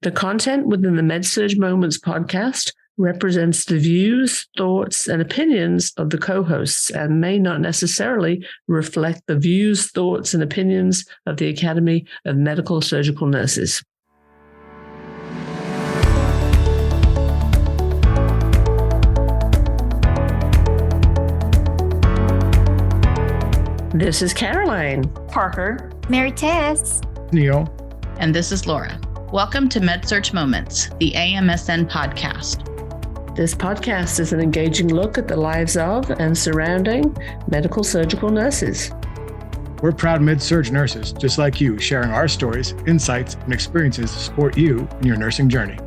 The content within the MedSurge Moments podcast represents the views, thoughts, and opinions of the co-hosts and may not necessarily reflect the views, thoughts, and opinions of the Academy of Medical Surgical Nurses. This is Caroline, Parker, Maritess, Neil, and this is Laura. Welcome to MedSurge Moments, the AMSN podcast. This podcast is an engaging look at the lives of and surrounding medical surgical nurses. We're proud MedSurge nurses, just like you, sharing our stories, insights, and experiences to support you in your nursing journey.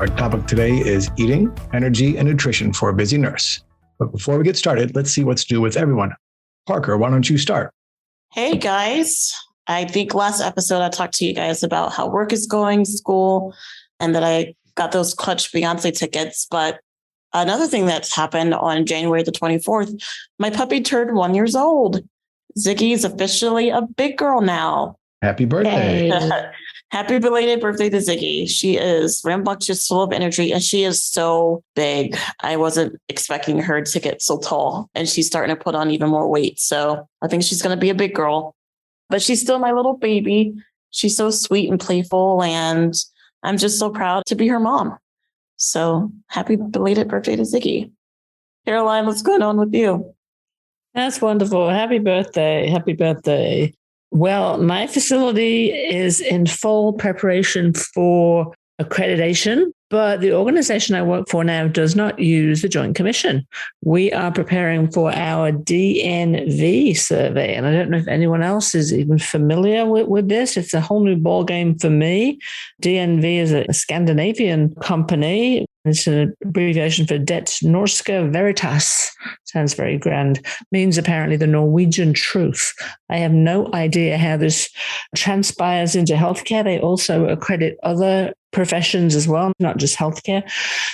Our topic today is eating, energy, and nutrition for a busy nurse. But before we get started, let's see what's new with everyone. Parker, why don't you start? Hey guys. I think last episode I talked to you guys about how work is going, school, and that I got those clutch Beyonce tickets. But another thing that's happened on January the 24th, my puppy turned 1 year old. Ziggy is officially a big girl now. Happy birthday. Hey. Happy belated birthday to Ziggy. She is rambunctious, full of energy, and she is so big. I wasn't expecting her to get so tall, and she's starting to put on even more weight. So I think she's going to be a big girl, but she's still my little baby. She's so sweet and playful, and I'm just so proud to be her mom. So happy belated birthday to Ziggy. Caroline, what's going on with you? That's wonderful. Happy birthday. Happy birthday. Well, my facility is in full preparation for accreditation, but the organization I work for now does not use the Joint Commission. We are preparing for our DNV survey, and I don't know if anyone else is even familiar with this. It's a whole new ballgame for me. DNV is a Scandinavian company. It's an abbreviation for Det Norske Veritas. Sounds very grand. Means apparently the Norwegian truth. I have no idea how this transpires into healthcare. They also accredit other professions as well, not just healthcare.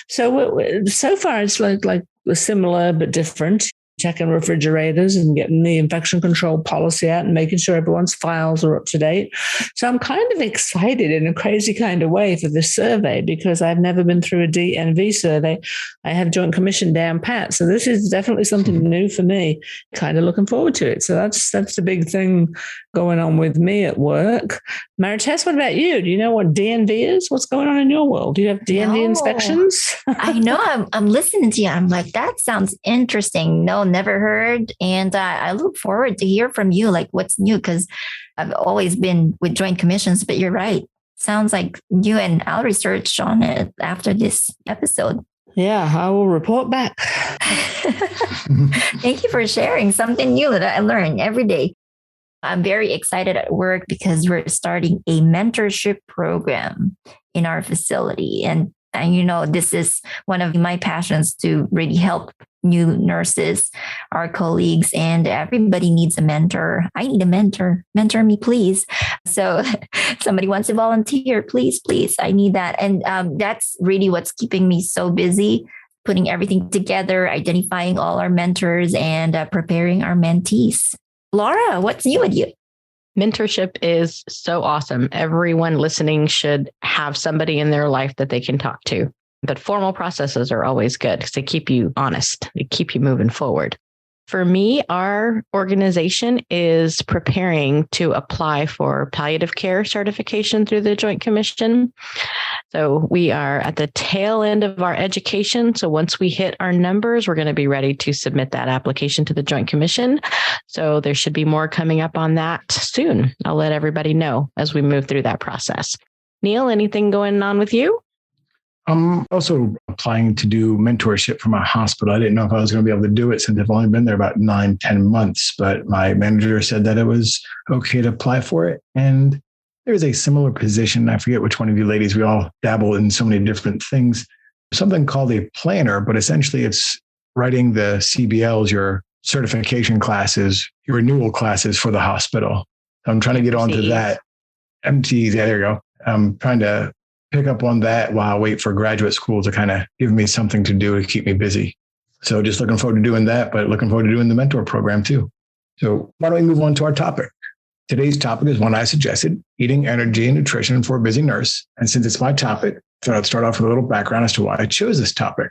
So far it's like similar but different. Checking refrigerators and getting the infection control policy out and making sure everyone's files are up to date. So I'm kind of excited in a crazy kind of way for this survey because I've never been through a DNV survey. I have Joint Commission down pat. So this is definitely something new for me. Kind of looking forward to it. So that's the big thing going on with me at work. Maritess, what about you? Do you know what DNV is? What's going on in your world? Do you have DNV inspections? I know. I'm listening to you. I'm like, that sounds interesting. No, never heard. And I look forward to hear from you, like what's new, because I've always been with Joint Commissions, but you're right. Sounds like you and I'll research on it after this episode. Yeah, I will report back. Thank you for sharing something new that I learn every day. I'm very excited at work because we're starting a mentorship program in our facility. And you know, this is one of my passions to really help new nurses, our colleagues, and everybody needs a mentor. I need a mentor. Mentor me, please. So somebody wants to volunteer, please. I need that. And that's really what's keeping me so busy, putting everything together, identifying all our mentors, and preparing our mentees. Laura, what's new with you? Mentorship is so awesome. Everyone listening should have somebody in their life that they can talk to. But formal processes are always good because they keep you honest. They keep you moving forward. For me, our organization is preparing to apply for palliative care certification through the Joint Commission. So we are at the tail end of our education. So once we hit our numbers, we're going to be ready to submit that application to the Joint Commission. So there should be more coming up on that soon. I'll let everybody know as we move through that process. Neil, anything going on with you? I'm also applying to do mentorship for my hospital. I didn't know if I was going to be able to do it since I've only been there about 9-10 months, but my manager said that it was okay to apply for it. And there's a similar position. I forget which one of you ladies, we all dabble in so many different things, something called a planner, but essentially it's writing the CBLs, your certification classes, your renewal classes for the hospital. I'm trying to get onto that. MTs, yeah, there you go. I'm trying to pick up on that while I wait for graduate school to kind of give me something to do to keep me busy. So just looking forward to doing that, but looking forward to doing the mentor program too. So why don't we move on to our topic? Today's topic is one I suggested, eating, energy, and nutrition for a busy nurse. And since it's my topic, I thought I'd start off with a little background as to why I chose this topic.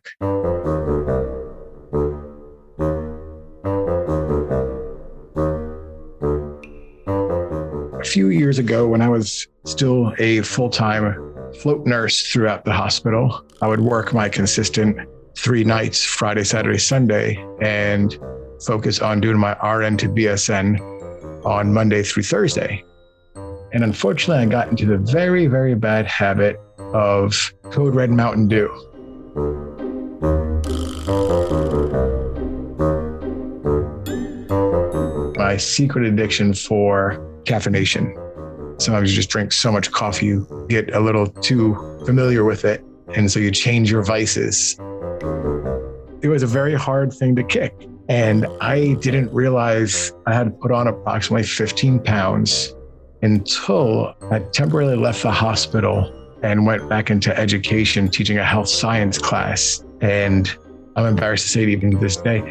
A few years ago, when I was still a full-time float nurse throughout the hospital, I would work my consistent 3 nights, Friday, Saturday, Sunday, and focus on doing my RN to BSN on Monday through Thursday. And unfortunately, I got into the very, very bad habit of Code Red Mountain Dew. My secret addiction for caffeination. Sometimes you just drink so much coffee, you get a little too familiar with it. And so you change your vices. It was a very hard thing to kick. And I didn't realize I had put on approximately 15 pounds until I temporarily left the hospital and went back into education, teaching a health science class. And I'm embarrassed to say it even to this day,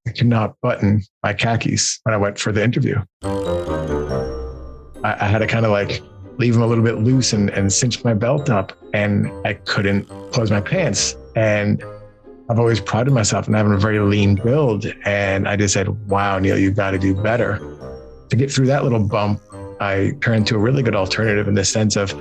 I could not button my khakis when I went for the interview. I had to kind of like leave them a little bit loose and cinch my belt up, and I couldn't close my pants. And I've always prided myself in having a very lean build. And I just said, wow, Neil, you got to do better. To get through that little bump, I turned to a really good alternative in the sense of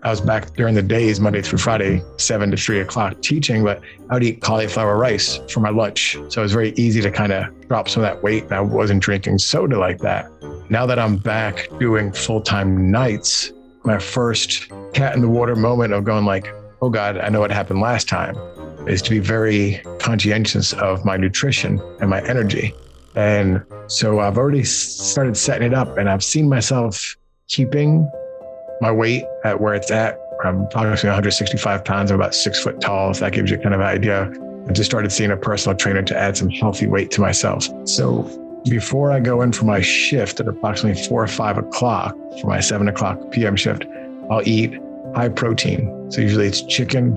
I was back during the days, Monday through Friday, 7 to 3 o'clock teaching, but I would eat cauliflower rice for my lunch. So it was very easy to kind of drop some of that weight. And I wasn't drinking soda like that. Now that I'm back doing full-time nights, my first cat in the water moment of going like, oh God, I know what happened last time, is to be very conscientious of my nutrition and my energy. And so I've already started setting it up, and I've seen myself keeping my weight at where it's at. I'm approximately 165 pounds. I'm about 6 foot tall, if that gives you kind of an idea. I just started seeing a personal trainer to add some healthy weight to myself. So before I go in for my shift at approximately 4 or 5 o'clock, for my 7 o'clock PM shift, I'll eat high protein. So usually it's chicken,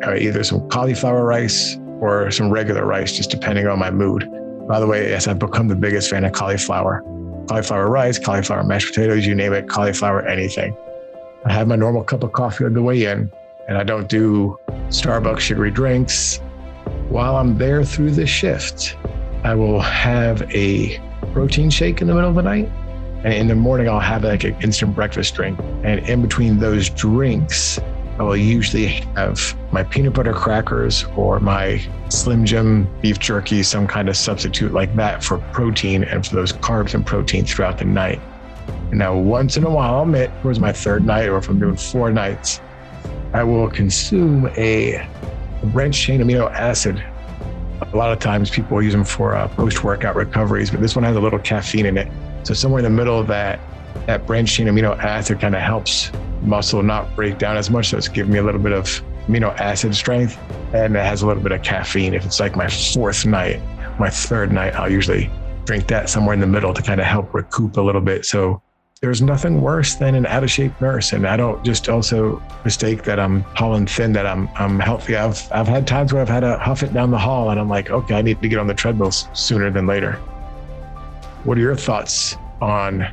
either some cauliflower rice or some regular rice, just depending on my mood. By the way, yes, I've become the biggest fan of cauliflower. Cauliflower rice, cauliflower mashed potatoes, you name it, cauliflower anything. I have my normal cup of coffee on the way in, and I don't do Starbucks sugary drinks. While I'm there through the shift, I will have a protein shake in the middle of the night. And in the morning, I'll have like an instant breakfast drink. And in between those drinks, I will usually have my peanut butter crackers or my Slim Jim beef jerky, some kind of substitute like that for protein and for those carbs and protein throughout the night. And now once in a while, I'll admit, towards my 3rd night, or if I'm doing 4 nights, I will consume a branched chain amino acid. A lot of times people use them for post-workout recoveries, but this one has a little caffeine in it. So somewhere in the middle of that branched chain amino acid kind of helps muscle not break down as much. So it's giving me a little bit of amino acid strength, and it has a little bit of caffeine. If it's like my 4th night, my 3rd night, I'll usually drink that somewhere in the middle to kind of help recoup a little bit. So there's nothing worse than an out of shape nurse. And I don't just also mistake that I'm tall and thin, that I'm healthy. I've had times where I've had to huff it down the hall, and I'm like, okay, I need to get on the treadmill sooner than later. What are your thoughts on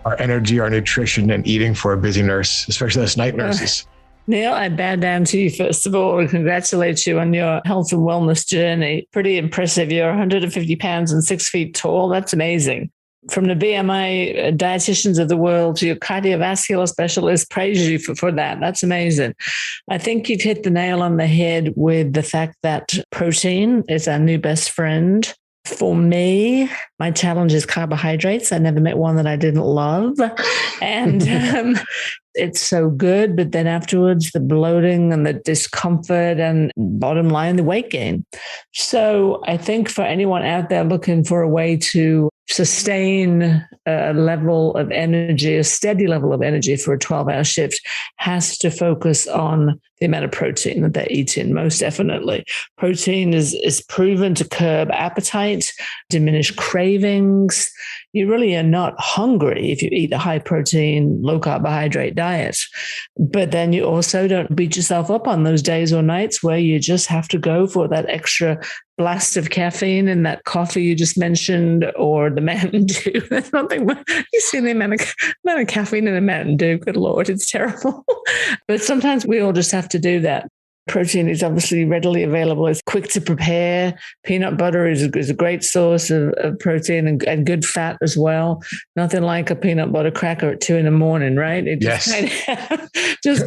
our energy, our nutrition, and eating for a busy nurse, especially us night nurses? Neil, I bow down to you, first of all, and congratulate you on your health and wellness journey. Pretty impressive. You're 150 pounds and 6 feet tall. That's amazing. From the BMI dietitians of the world to your cardiovascular specialist, praise you for that. That's amazing. I think you've hit the nail on the head with the fact that protein is our new best friend. For me, my challenge is carbohydrates. I never met one that I didn't love. And it's so good. But then afterwards, the bloating and the discomfort and bottom line, the weight gain. So I think for anyone out there looking for a way to sustain a level of energy, a steady level of energy for a 12-hour shift, has to focus on the amount of protein that they're eating, most definitely. Protein is proven to curb appetite, diminish cravings. You really are not hungry if you eat a high protein, low carbohydrate diet. But then you also don't beat yourself up on those days or nights where you just have to go for that extra blast of caffeine in that coffee you just mentioned, or the Mountain Dew. There's nothing. You see the amount of caffeine in a Mountain Dew. Good Lord, it's terrible. But sometimes we all just have to do that. Protein is obviously readily available. It's quick to prepare. Peanut butter is a great source of protein and good fat as well. Nothing like a peanut butter cracker at 2 a.m, right? It just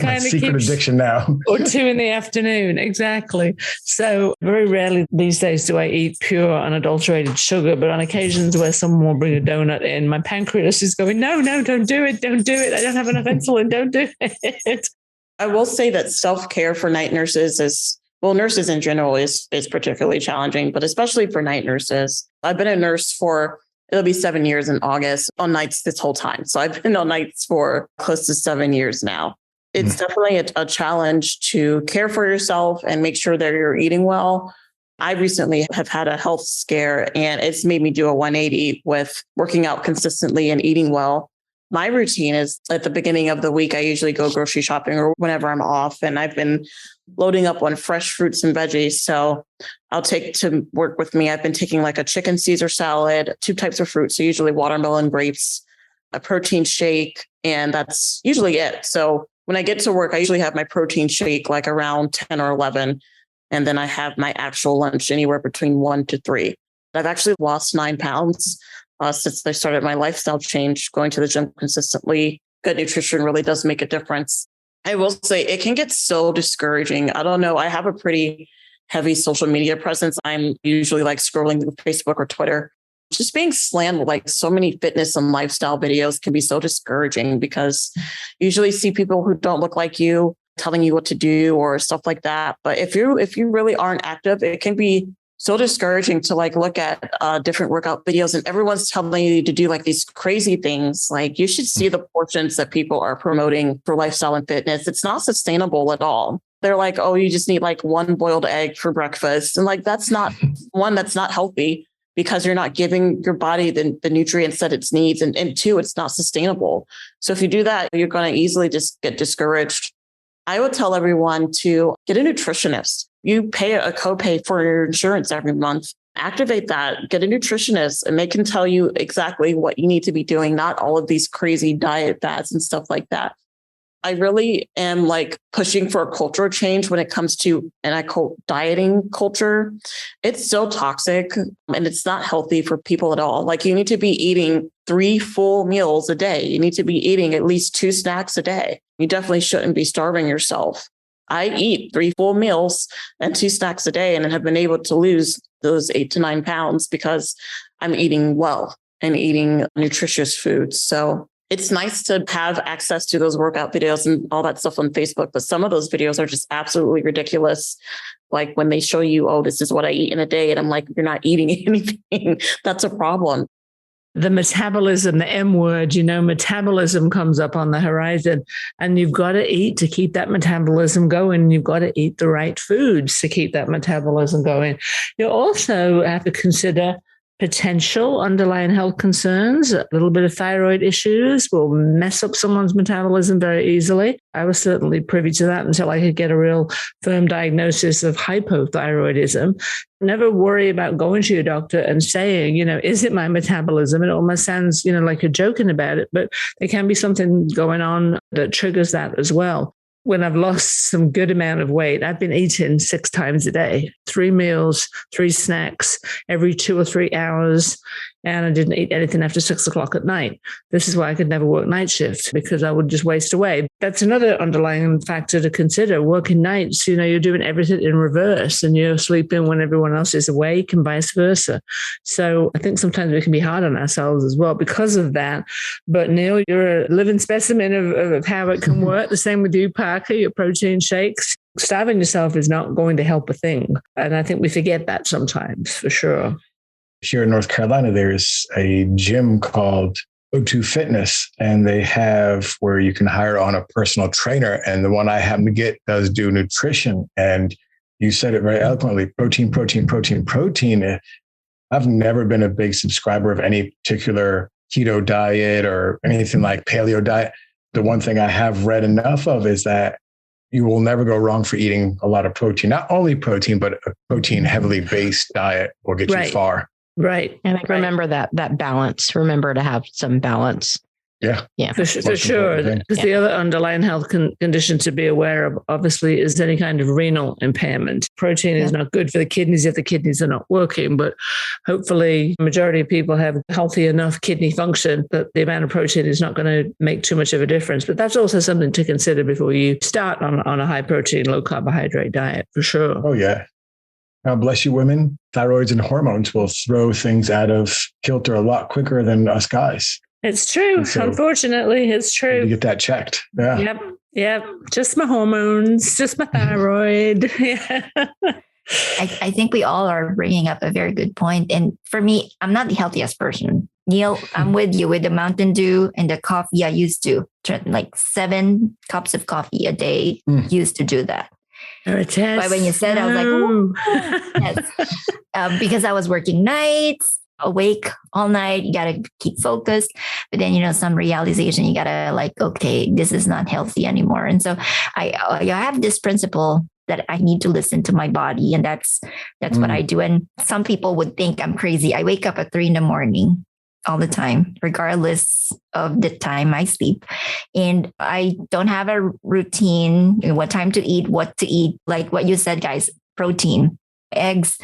kind of secret keeps, addiction now. or 2 p.m. Exactly. So very rarely these days do I eat pure unadulterated sugar, but on occasions where someone will bring a donut in, my pancreas is going, no, don't do it. Don't do it. I don't have enough insulin. Don't do it. I will say that self-care for night nurses nurses in general is particularly challenging, but especially for night nurses. I've been a nurse it'll be 7 years in August, on nights this whole time. So I've been on nights for close to 7 years now. It's definitely a challenge to care for yourself and make sure that you're eating well. I recently have had a health scare, and it's made me do a 180 with working out consistently and eating well. My routine is at the beginning of the week, I usually go grocery shopping or whenever I'm off, and I've been loading up on fresh fruits and veggies. So I'll take to work with me. I've been taking like a chicken Caesar salad, 2 types of fruits. So usually watermelon, grapes, a protein shake, and that's usually it. So when I get to work, I usually have my protein shake like around 10 or 11. And then I have my actual lunch anywhere between 1 to 3. I've actually lost 9 pounds. Since I started my lifestyle change, going to the gym consistently. Good nutrition really does make a difference. I will say it can get so discouraging. I don't know. I have a pretty heavy social media presence. I'm usually like scrolling through Facebook or Twitter. Just being slammed with like so many fitness and lifestyle videos can be so discouraging, because you usually see people who don't look like you telling you what to do or stuff like that. But if you really aren't active, it can be so discouraging to like look at different workout videos, and everyone's telling you to do like these crazy things. Like, you should see the portions that people are promoting for lifestyle and fitness. It's not sustainable at all. They're like, oh, you just need like 1 boiled egg for breakfast. And like, that's not that's not healthy, because you're not giving your body the nutrients that it needs. And 2, it's not sustainable. So if you do that, you're going to easily just get discouraged. I would tell everyone to get a nutritionist. You pay a copay for your insurance every month. Activate that, get a nutritionist, and they can tell you exactly what you need to be doing, not all of these crazy diet fads and stuff like that. I really am like pushing for a cultural change when it comes to, and I quote, dieting culture. It's so toxic and it's not healthy for people at all. Like, you need to be eating 3 full meals a day. You need to be eating at least 2 snacks a day. You definitely shouldn't be starving yourself. I eat 3 full meals and 2 snacks a day, and have been able to lose those 8 to 9 pounds because I'm eating well and eating nutritious foods. So it's nice to have access to those workout videos and all that stuff on Facebook, but some of those videos are just absolutely ridiculous. Like when they show you, oh, this is what I eat in a day. And I'm like, you're not eating anything. That's a problem. The metabolism, the M word, metabolism comes up on the horizon, and you've got to eat to keep that metabolism going. You've got to eat the right foods to keep that metabolism going. You also have to consider potential underlying health concerns. A little bit of thyroid issues will mess up someone's metabolism very easily. I was certainly privy to that until I could get a real firm diagnosis of hypothyroidism. Never worry about going to your doctor and saying, is it my metabolism? It almost sounds, like you're joking about it, but there can be something going on that triggers that as well. When I've lost some good amount of weight, I've been eating 6 times a day, 3 meals, 3 snacks every 2 or 3 hours. And I didn't eat anything after 6 o'clock at night. This is why I could never work night shift, because I would just waste away. That's another underlying factor to consider. Working nights, you're doing everything in reverse, and you're sleeping when everyone else is awake and vice versa. So I think sometimes we can be hard on ourselves as well because of that. But Neil, you're a living specimen of how it can work. The same with you, Parker, your protein shakes. Starving yourself is not going to help a thing. And I think we forget that sometimes, for sure. Here in North Carolina, there's a gym called O2 Fitness, and they have where you can hire on a personal trainer. And the one I happen to get does do nutrition. And you said it very eloquently, protein, protein, protein, protein. I've never been a big subscriber of any particular keto diet or anything like paleo diet. The one thing I have read enough of is that you will never go wrong for eating a lot of protein. Not only protein, but a protein heavily based diet will get you far. Right. And remember that balance. Remember to have some balance. Yeah. For sure. Because the other underlying health condition to be aware of, obviously, is any kind of renal impairment. Protein is not good for the kidneys if the kidneys are not working, but hopefully the majority of people have healthy enough kidney function that the amount of protein is not going to make too much of a difference. But that's also something to consider before you start on a high protein, low carbohydrate diet, for sure. Oh, yeah. Now, bless you women, thyroids and hormones will throw things out of kilter a lot quicker than us guys. It's true. So unfortunately, it's true. You get that checked. Yeah. Yep. Just my hormones, just my thyroid. Yeah. I think we all are bringing up a very good point. And for me, I'm not the healthiest person. Neil, I'm with you with the Mountain Dew and the coffee. I used to drink like 7 cups of coffee a day. Used to do that. Maritess. But when you said, I was like, oh, yes. Because I was working nights, awake all night. You got to keep focused. But then, some realization, you got to like, okay, this is not healthy anymore. And so I have this principle that I need to listen to my body. And that's what I do. And some people would think I'm crazy. I wake up at 3 a.m. all the time, regardless of the time I sleep. And I don't have a routine, what time to eat, what to eat, like what you said, guys, protein, eggs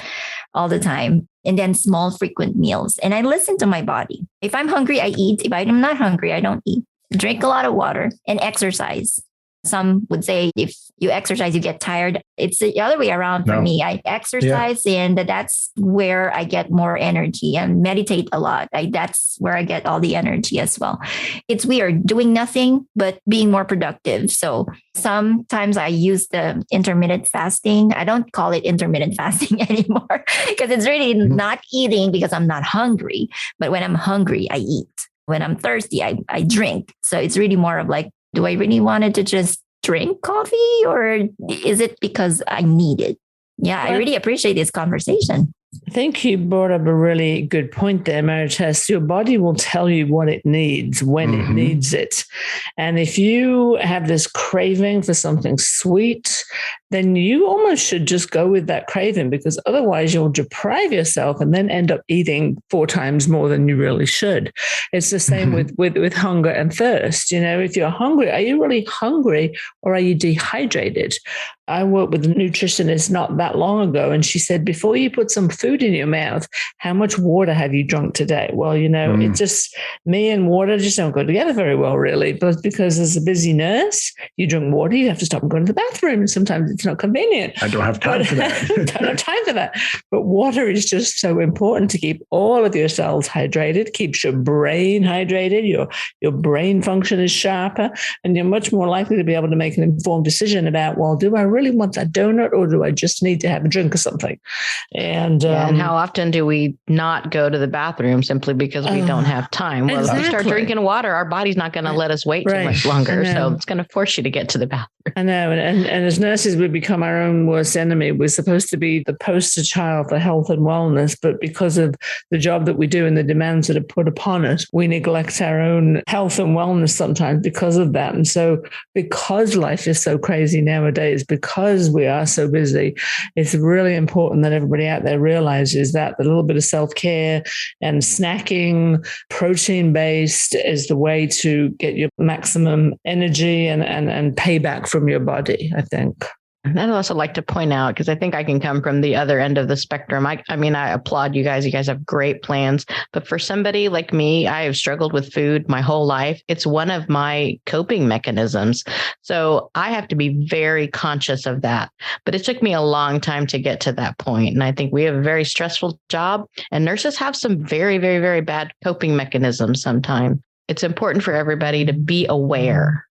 all the time. And then small, frequent meals. And I listen to my body. If I'm hungry, I eat. If I'm not hungry, I don't eat. Drink a lot of water and exercise. Some would say if you exercise, you get tired. It's the other way around for me. I exercise and that's where I get more energy, and meditate a lot. That's where I get all the energy as well. It's weird doing nothing, but being more productive. So sometimes I use the intermittent fasting. I don't call it intermittent fasting anymore because it's really not eating because I'm not hungry. But when I'm hungry, I eat. When I'm thirsty, I drink. So it's really more of like, do I really wanted to just drink coffee, or is it because I need it? Yeah, I really appreciate this conversation. I think you brought up a really good point there, Maritess. Your body will tell you what it needs when it needs it. And if you have this craving for something sweet, then you almost should just go with that craving, because otherwise you'll deprive yourself and then end up eating 4 times more than you really should. It's the same with hunger and thirst. If you're hungry, are you really hungry or are you dehydrated? I worked with a nutritionist not that long ago, and she said, before you put some food in your mouth, how much water have you drunk today? Well, it just, me and water just don't go together very well, really. But because as a busy nurse, you drink water, you have to stop and go to the bathroom. And sometimes it's not convenient. I don't have time for that. Don't have time for that. But water is just so important to keep all of your cells hydrated, keeps your brain hydrated, your brain function is sharper, and you're much more likely to be able to make an informed decision about, well, do I really want that donut, or do I just need to have a drink or something? And how often do we not go to the bathroom simply because we don't have time? Well, if we start drinking water, our body's not going to let us wait too much longer. So it's going to force you to get to the bathroom. I know. And as nurses, we become our own worst enemy. We're supposed to be the poster child for health and wellness, but because of the job that we do and the demands that are put upon us, we neglect our own health and wellness sometimes because of that. And so because life is so crazy nowadays, because we are so busy, it's really important that everybody out there realizes that a little bit of self-care and snacking, protein-based, is the way to get your maximum energy and payback from your body, I think. And I'd also like to point out, because I think I can come from the other end of the spectrum. I applaud you guys. You guys have great plans. But for somebody like me, I have struggled with food my whole life. It's one of my coping mechanisms. So I have to be very conscious of that. But it took me a long time to get to that point. And I think we have a very stressful job, and nurses have some very, very, very bad coping mechanisms sometimes. It's important for everybody to be aware.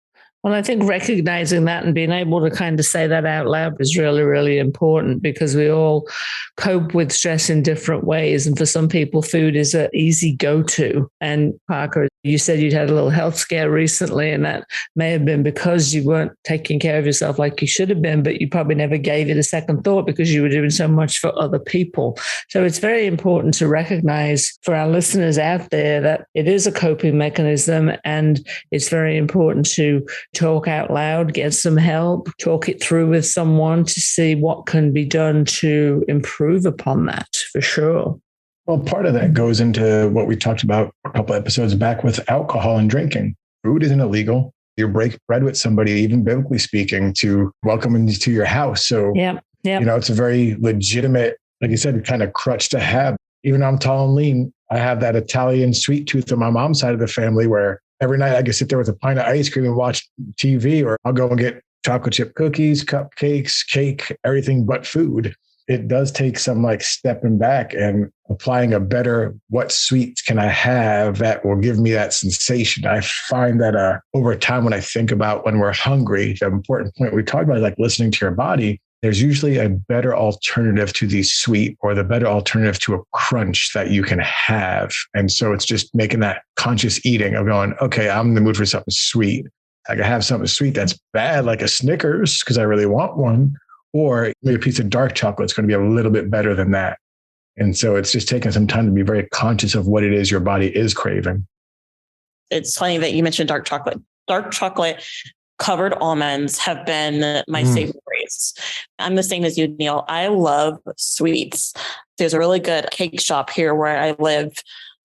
Well, I think recognizing that and being able to kind of say that out loud is really, really important because we all cope with stress in different ways. And for some people, food is an easy go-to. And Parker, you said you'd had a little health scare recently, and that may have been because you weren't taking care of yourself like you should have been, but you probably never gave it a second thought because you were doing so much for other people. So it's very important to recognize for our listeners out there that it is a coping mechanism, and it's very important to talk out loud, get some help, talk it through with someone to see what can be done to improve upon that for sure. Well, part of that goes into what we talked about a couple episodes back with alcohol and drinking. Food isn't illegal. You break bread with somebody, even biblically speaking, to welcome them to your house. So, it's a very legitimate, like you said, kind of crutch to have. Even though I'm tall and lean, I have that Italian sweet tooth on my mom's side of the family where every night I can sit there with a pint of ice cream and watch TV, or I'll go and get chocolate chip cookies, cupcakes, cake, everything but food. It does take some like stepping back and applying a better, what sweets can I have that will give me that sensation? I find that over time, when I think about when we're hungry, the important point we talked about is like listening to your body. There's usually a better alternative to the sweet or the better alternative to a crunch that you can have. And so it's just making that conscious eating of going, okay, I'm in the mood for something sweet. I can have something sweet that's bad, like a Snickers, because I really want one. Or maybe a piece of dark chocolate is going to be a little bit better than that. And so it's just taking some time to be very conscious of what it is your body is craving. It's funny that you mentioned dark chocolate. Dark chocolate covered almonds have been my saving grace. I'm the same as you, Neil. I love sweets. There's a really good cake shop here where I live,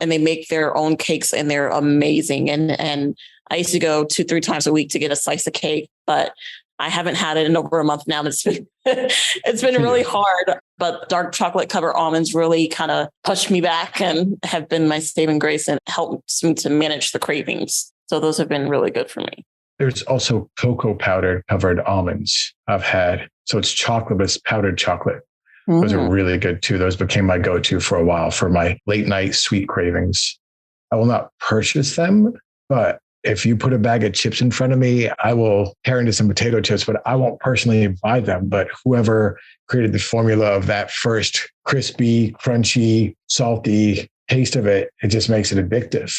and they make their own cakes, and they're amazing. And I used to go 2-3 times a week to get a slice of cake, but I haven't had it in over a month now. It's been really hard, but dark chocolate covered almonds really kind of pushed me back and have been my saving grace and helps me to manage the cravings. So those have been really good for me. There's also cocoa powder covered almonds I've had. So it's chocolate, but it's powdered chocolate. Those are really good too. Those became my go-to for a while for my late night sweet cravings. I will not purchase them, but if you put a bag of chips in front of me, I will tear into some potato chips, but I won't personally buy them. But whoever created the formula of that first crispy, crunchy, salty taste of it, it just makes it addictive.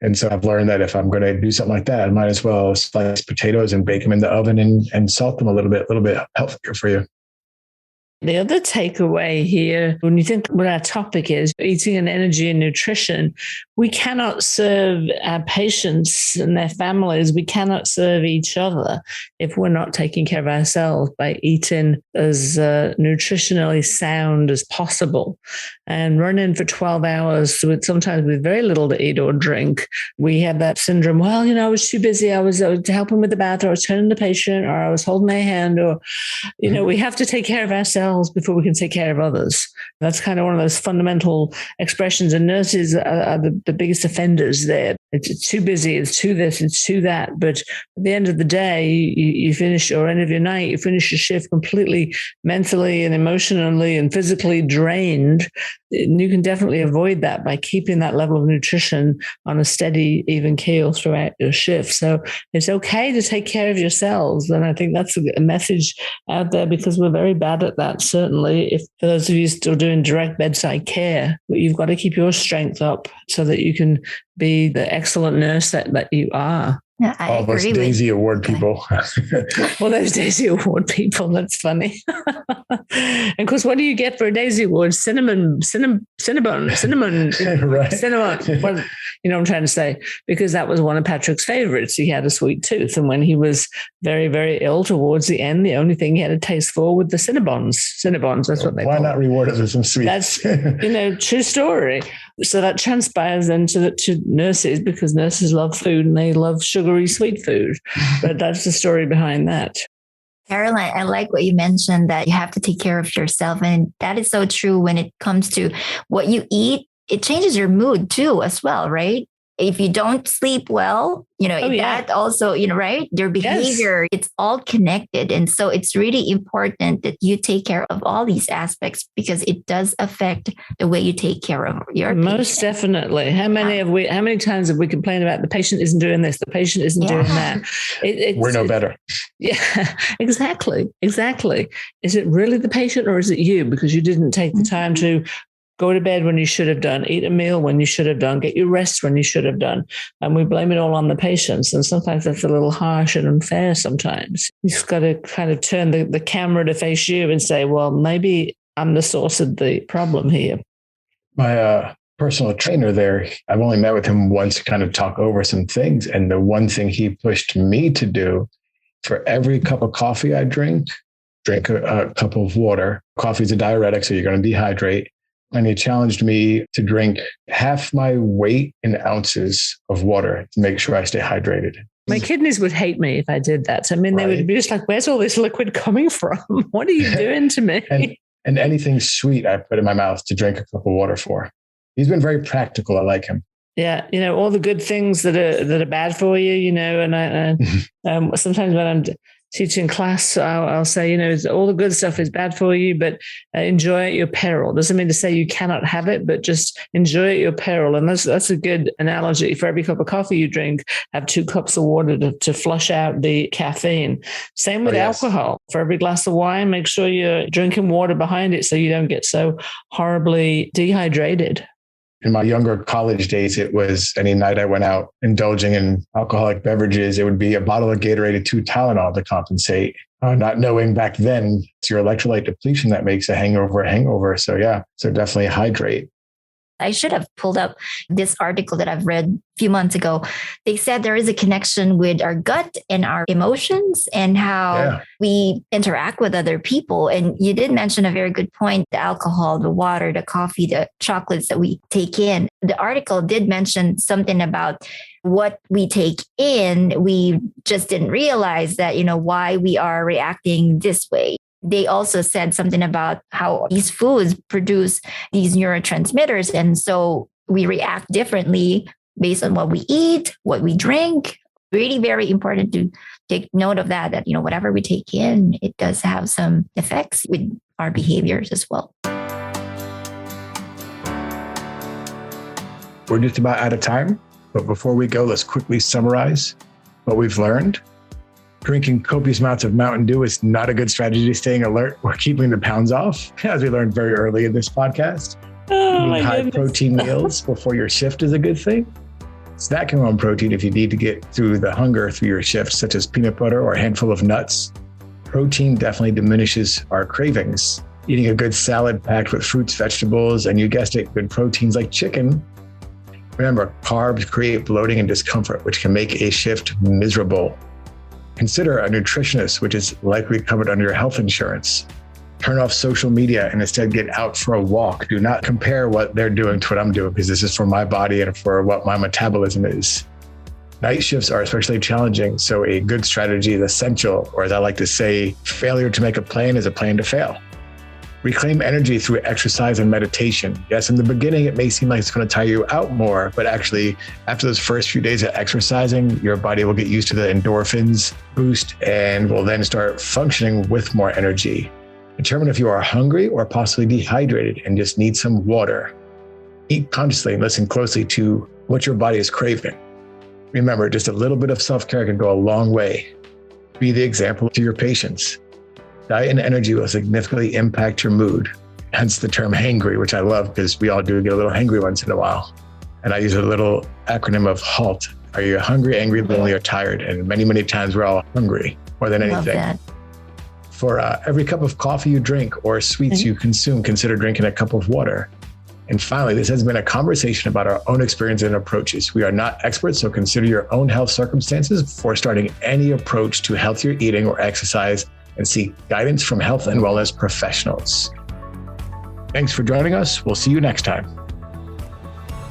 And so I've learned that if I'm going to do something like that, I might as well slice potatoes and bake them in the oven and salt them a little bit healthier for you. The other takeaway here, when you think what our topic is, eating and energy and nutrition, we cannot serve our patients and their families. We cannot serve each other if we're not taking care of ourselves by eating as nutritionally sound as possible. And running for 12 hours, sometimes with very little to eat or drink, we have that syndrome. Well, I was too busy. I was helping with the bath, or I was turning the patient, or I was holding their hand, or, we have to take care of ourselves before we can take care of others. That's kind of one of those fundamental expressions, and nurses are the biggest offenders there. It's too busy, it's too this, it's too that. But at the end of the day, you finish, or end of your night, you finish your shift completely mentally and emotionally and physically drained. And you can definitely avoid that by keeping that level of nutrition on a steady, even keel throughout your shift. So it's okay to take care of yourselves. And I think that's a message out there, because we're very bad at that. Certainly, if for those of you still doing direct bedside care, you've got to keep your strength up so that you can be the excellent nurse that you are. Yeah, I agree those Daisy Award people. Well, those Daisy Award people, that's funny. And of course, what do you get for a Daisy Award? Cinnamon. Right. Cinnamon. Well, you know what I'm trying to say? Because that was one of Patrick's favorites. He had a sweet tooth. And when he was very, very ill towards the end, the only thing he had a taste for were the Cinnabons. Cinnabons, that's what they call them. Why not reward us with some sweets? That's, true story. So that transpires then to nurses, because nurses love food and they love sugary sweet food. But that's the story behind that. Caroline, I like what you mentioned, that you have to take care of yourself. And that is so true when it comes to what you eat. It changes your mood too, as well, right? If you don't sleep well, that also, right? Your behavior, it's all connected. And so it's really important that you take care of all these aspects because it does affect the way you take care of your Most patient. Definitely. How many times have we complained about the patient isn't doing this, the patient isn't doing that? We're no better. Yeah, exactly. Is it really the patient or is it you? Because you didn't take the time to go to bed when you should have done, eat a meal when you should have done, get your rest when you should have done. And we blame it all on the patients. And sometimes that's a little harsh and unfair sometimes. You've just got to kind of turn the camera to face you and say, well, maybe I'm the source of the problem here. My personal trainer there, I've only met with him once to kind of talk over some things. And the one thing he pushed me to do, for every cup of coffee I drink a cup of water. Coffee is a diuretic, so you're going to dehydrate. And he challenged me to drink half my weight in ounces of water to make sure I stay hydrated. My kidneys would hate me if I did that. I mean, They would be just like, where's all this liquid coming from? What are you doing to me? and anything sweet I put in my mouth to drink a cup of water for. He's been very practical. I like him. Yeah, all the good things that are bad for you, and I sometimes when I'm teaching class, I'll say, all the good stuff is bad for you, but enjoy at your peril. Doesn't mean to say you cannot have it, but just enjoy at your peril. And that's a good analogy. For every cup of coffee you drink, have 2 cups of water to flush out the caffeine. Same with alcohol. For every glass of wine, make sure you're drinking water behind it so you don't get so horribly dehydrated. In my younger college days, it was any night I went out indulging in alcoholic beverages, it would be a bottle of Gatorade, 2 Tylenol to compensate. Not knowing back then, it's your electrolyte depletion that makes a hangover. So definitely hydrate. I should have pulled up this article that I've read a few months ago. They said there is a connection with our gut and our emotions and how we interact with other people. And you did mention a very good point, the alcohol, the water, the coffee, the chocolates that we take in. The article did mention something about what we take in. We just didn't realize that, why we are reacting this way. They also said something about how these foods produce these neurotransmitters. And so we react differently based on what we eat, what we drink. Really very important to take note of that, whatever we take in, it does have some effects with our behaviors as well. We're just about out of time. But before we go, let's quickly summarize what we've learned. Drinking copious amounts of Mountain Dew is not a good strategy to staying alert or keeping the pounds off, as we learned very early in this podcast. Eating high protein meals before your shift is a good thing. Snacking on protein if you need to get through the hunger through your shift, such as peanut butter or a handful of nuts. Protein definitely diminishes our cravings. Eating a good salad packed with fruits, vegetables, and you guessed it, good proteins like chicken. Remember, carbs create bloating and discomfort, which can make a shift miserable. Consider a nutritionist, which is likely covered under your health insurance. Turn off social media and instead get out for a walk. Do not compare what they're doing to what I'm doing, because this is for my body and for what my metabolism is. Night shifts are especially challenging, so a good strategy is essential, or as I like to say, failure to make a plan is a plan to fail. Reclaim energy through exercise and meditation. Yes, in the beginning, it may seem like it's going to tire you out more, but actually, after those first few days of exercising, your body will get used to the endorphins boost and will then start functioning with more energy. Determine if you are hungry or possibly dehydrated and just need some water. Eat consciously and listen closely to what your body is craving. Remember, just a little bit of self-care can go a long way. Be the example to your patients. Diet and energy will significantly impact your mood, hence the term hangry, which I love because we all do get a little hangry once in a while. And I use a little acronym of HALT. Are you hungry, angry, lonely, or tired? And many, many times we're all hungry more than anything. Love that. For every cup of coffee you drink or sweets you consume, consider drinking a cup of water. And finally, this has been a conversation about our own experience and approaches. We are not experts, so consider your own health circumstances before starting any approach to healthier eating or exercise, and seek guidance from health and wellness professionals. Thanks for joining us. We'll see you next time.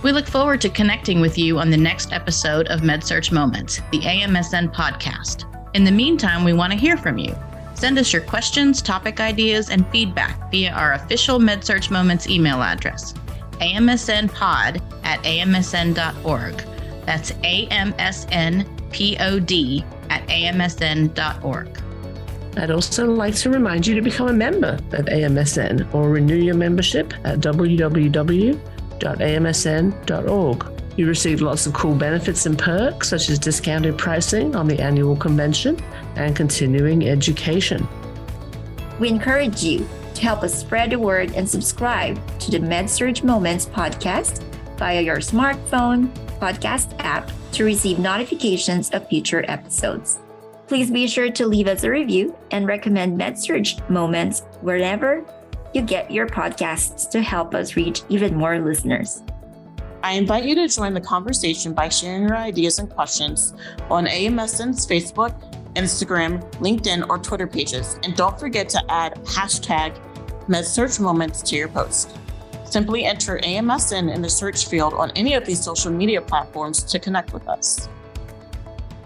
We look forward to connecting with you on the next episode of MedSearch Moments, the AMSN podcast. In the meantime, we want to hear from you. Send us your questions, topic ideas, and feedback via our official MedSearch Moments email address, amsnpod@amsn.org. That's amsnpod@amsn.org. I'd also like to remind you to become a member of AMSN or renew your membership at www.amsn.org. You receive lots of cool benefits and perks, such as discounted pricing on the annual convention and continuing education. We encourage you to help us spread the word and subscribe to the MedSurge Moments podcast via your smartphone podcast app to receive notifications of future episodes. Please be sure to leave us a review and recommend MedSurge Moments wherever you get your podcasts to help us reach even more listeners. I invite you to join the conversation by sharing your ideas and questions on AMSN's Facebook, Instagram, LinkedIn, or Twitter pages. And don't forget to add hashtag MedSurge Moments to your post. Simply enter AMSN in the search field on any of these social media platforms to connect with us.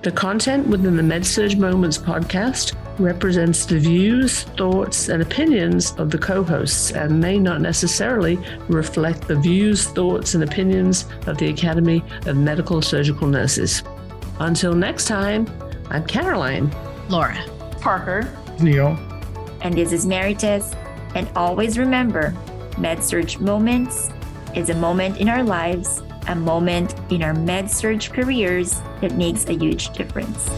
The content within the MedSurge Moments podcast represents the views, thoughts, and opinions of the co-hosts and may not necessarily reflect the views, thoughts, and opinions of the Academy of Medical Surgical Nurses. Until next time, I'm Caroline. Laura. Parker. Neil. And this is Maritess. And always remember, MedSurge Moments is a moment in our lives, a moment in our MedSurge careers that makes a huge difference.